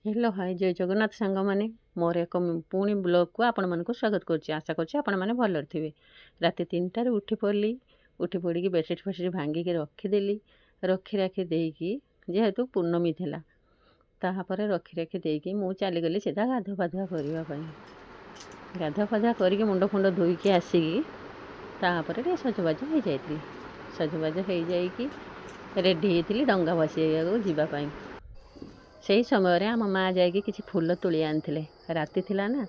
Hello hi जय जगन्नाथ सांग मैंने मोर एक पुणी ब्लॉग को आपण मानक स्वागत करुच्ची। आशा करुच्ची आपण मैंने भलर थे। राति 3टार उठी पड़ी कि बेडसीट फेडसीट भांगिक रखीदेली। रखी राखी देकी जेहेतु पूर्णमी थिला तापर रखी राखी देकी मु चलीगली सीधा गाधुआ पाधुआ करने। गाधुआ पाधुआ करके मुंड फुंड धोईकी आसिकी तापर टे सजबाज हो जाती। सजबाज हो जाइकी रेडी होती डंगा भसैया जावाई। से समय आम माँ जाकि किसी फूल तोली आनी राति थिला ना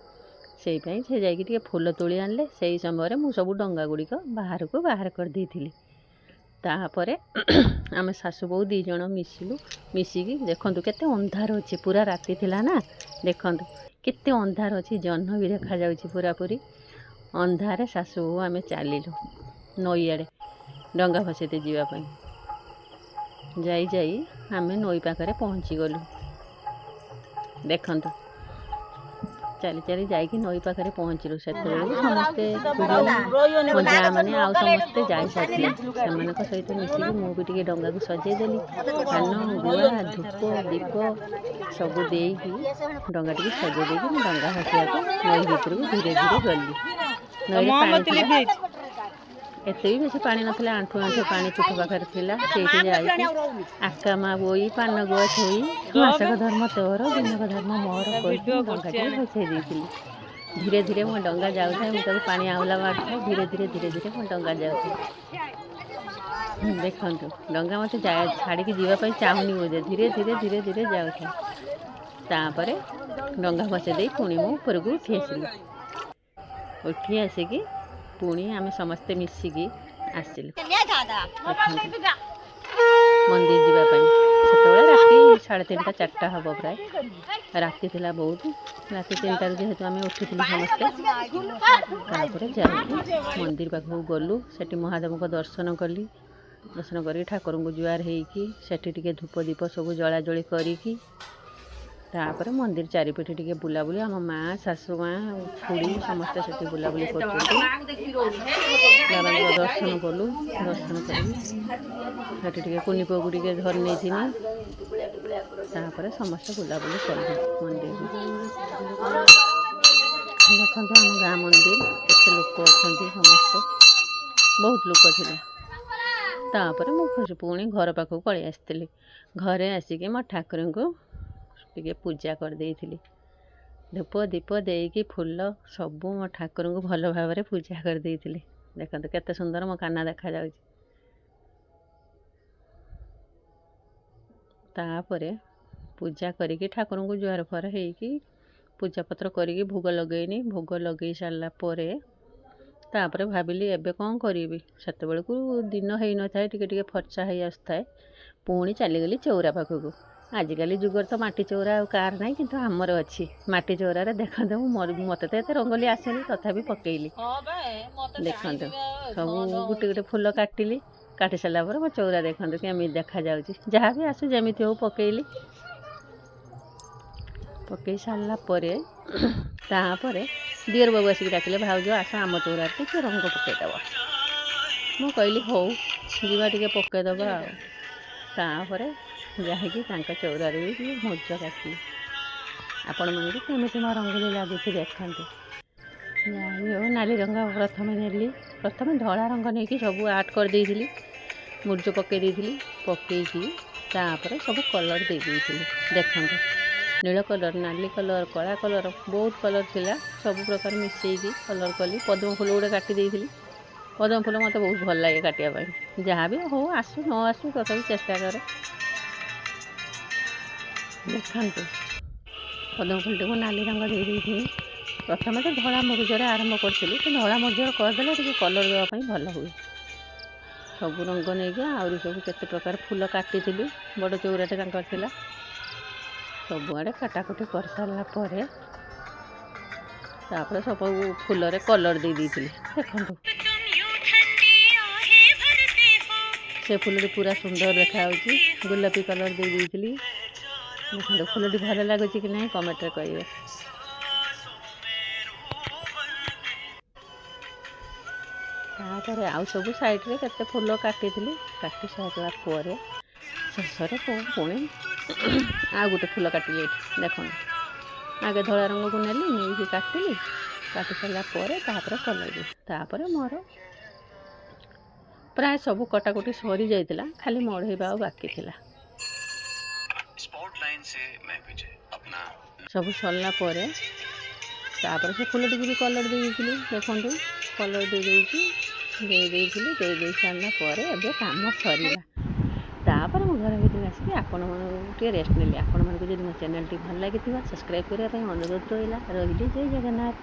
से जाकि फूल तोली आनले। से समय मु सब डंगा गुड़िक बाहर को बाहर कर देइथिली। तापर आम सासु बहु दीज मिसिलु। मिसिकी देखंतु केते अंधार अच्छे पूरा राति थिला ना। देखंतु केते अंधार अच्छी जह्न भी देखा जाउछि पूरा पूरी अंधार। सासु बहु आम चलिलु नई आड़े डंगा भसैते जीवाई। जाई जाई आम नई पाखरे पहुँची गलु। देखंतु चली चली जाइकी नई पाखरे पहुँचलु। से समस्ते मो जा मैंने आउ समस्ते जाई सारी सहित मिसिकी मु भी डंगा को सजेदेली। पान गुआ धूप दीप सब देकी डंगा टी सजेदे डंगा भसैया नई भितर को धीरे धीरे गली। नई एत भी बेसी पानी ना आंठू आंठू पानी चुट पाखे थी। आकामा बोई पान गुआ थोई मासक धर्म तोर दिनक धर्म मोर कही डंगा टी भसई देती। धीरे धीरे मो डंगा जाऊे मुझे पानी आउला मार धीरे धीरे धीरे धीरे मो डंगा जाऊे। देखु डंगा मत छाड़ी जावाई चाहूनी मुझे धीरे धीरे धीरे धीरे जाऊे। डंगा भसई दे पुणी मो ऊपर को उठी आसली। उठी आसिकी पुणी आम समस्ते मिसिकी आसिलु मंदिर जावाई। से राति 3:30 4टा हम प्राय राति थिला बहुत। राति 3टार जेहेतु आम उठी समस्ते तापर जाइए मंदिर पाखक गलु। सेठी महादेव को दर्शन कली। दर्शन कर ठाकुर को जुआर होइकी सेठी टिके धूप दीप सब जला जली करिकी तापर मंदिर चारिपटे टिके बुलाबुली आम माँ सासु माँ खुड़ी समस्ते से बुलाबुली कर दर्शन कलु। दर्शन कर कुनी पुआ टे धर नहीं तापर समस्ते बुलाबुली कलु मंदिर। देखो आम गाँ मंदिर केते लोक अच्छा समस्ते बहुत लोक थे। तापर मुझे पुणी घर पाखक पलि आसती। घरे आसिकी मो ठाकुर को टिके पूजा कर देइथिली। धूप दीप देकी फूल सबू मो ठाकुर को भल भाव पूजा कर देइथिली। देखते केते सुंदर मो काना देखा जाउछि। तापरे पूजा करिकी ठाकुर को जुआर फुआर होइकी पूजा पत्र करिकी भोग लगेनी। भोग लगे सारा परे तापरे भाविली एबे कौन करी। सेते बेलकु दिन हो न थाए टिके टिके फर्चा हो आसुए। पुणी चलीगली चौरा पाखक। आजिकल जुगर तो माटी चौरा कार ना कि आमर अच्छी माटी चौरार। देखते मत तो ये रंगोली आसेनी तथापि पकेली। देखते सब गोटे गोटे फूल काटिली। काटी सारा पर मो चौरा देखते केमी देखा जाउछि। जहाँ भी आसु जमी हो पकेली। पकई सारा तापर दियर बाबू आसिक डाकिले भाउज आस आम चौरार टे रंग पकईदब। मु कहली हौ जीवा टे पकईदब। तापर जाकि चौरार भी मोज काटली। आपण मानक केमी मो रंगोली लगुच देखते। जाओ नाली रंग प्रथम नेली। प्रथम धला रंग नहीं कि सब आर्ट कर देइथिली। मुर्ज पकई देइथिली। पकईकी तापर सब कलर दे देइथिली। देखते नील कलर नाली कलर कला कलर बहुत कलर थिला। सब प्रकार मिसेकी कलर कली। पद्म फूल गोटे काटी देइथिली। पद्म फूल मत बहुत भल लगे काटिया। जहाँ भी हो आसु न आसु तथापि चेष्टा करे। देखते पद्म फूल टी नाली रंग दे देइथिली। प्रथम तो धला मुरुजर आरंभ करी। धला मुरुजर करदे टे कलर देवाई भल हुए। सब रंग नहीं आहरी सब केते प्रकार फूल काटी बड़ चौराटे था। सबुआड़े काटाकुटी कर सारा तापर सब फूल कलर दे देइथिली। देखो से फूल पूरा सुंदर देखा गोलापी कलर दे देइथिली। देखो फूलटी भल लगुच कि नहीं कमेंट रे कहिए। तापर आउ सब साइड रे केते फूल काटी काटी सारा पर ଶେଷରେ ପୁଣି ଆଉ ଗୋଟେ ଫୁଲ କାଟିଲି ଏଠି ଦେଖନ୍ତୁ। ଆଗେ ଧଳା ରଙ୍ଗକୁ ନେଲି, ନେଇକି କାଟିଲି, କାଟି ସାରିଲା ପରେ ତାପରେ କଲର୍ ତାପରେ ମୋର ପ୍ରାୟ ସବୁ କଟାକଟି ସରିଯାଇଥିଲା, ଖାଲି ମଢ଼େଇବା ଆଉ ବାକି ଥିଲା। ସବୁ ସରିଲା ପରେ ତାପରେ ସେ ଫୁଲଟିକି ବି କଲର୍ ଦେଇଥିଲି ଦେଖନ୍ତୁ। କଲର୍ ଦେଇ ସାରିଲା ପରେ ଏବେ କାମ ସରିଲା। ତାପରେ ମୁଁ ଘର ଭିତରକୁ ଆସିକି ଆପଣମାନଙ୍କୁ ଟିକେ ରେଷ୍ଟ ନେଲି। ଆପଣମାନଙ୍କୁ ଯଦି ମୋ ଚ୍ୟାନେଲ୍ଟି ଭଲ ଲାଗିଥିବ ସବସ୍କ୍ରାଇବ୍ କରିବା ପାଇଁ ଅନୁରୋଧ ରହିଲା। ରହିଲି, ଜୟ ଜଗନ୍ନାଥ।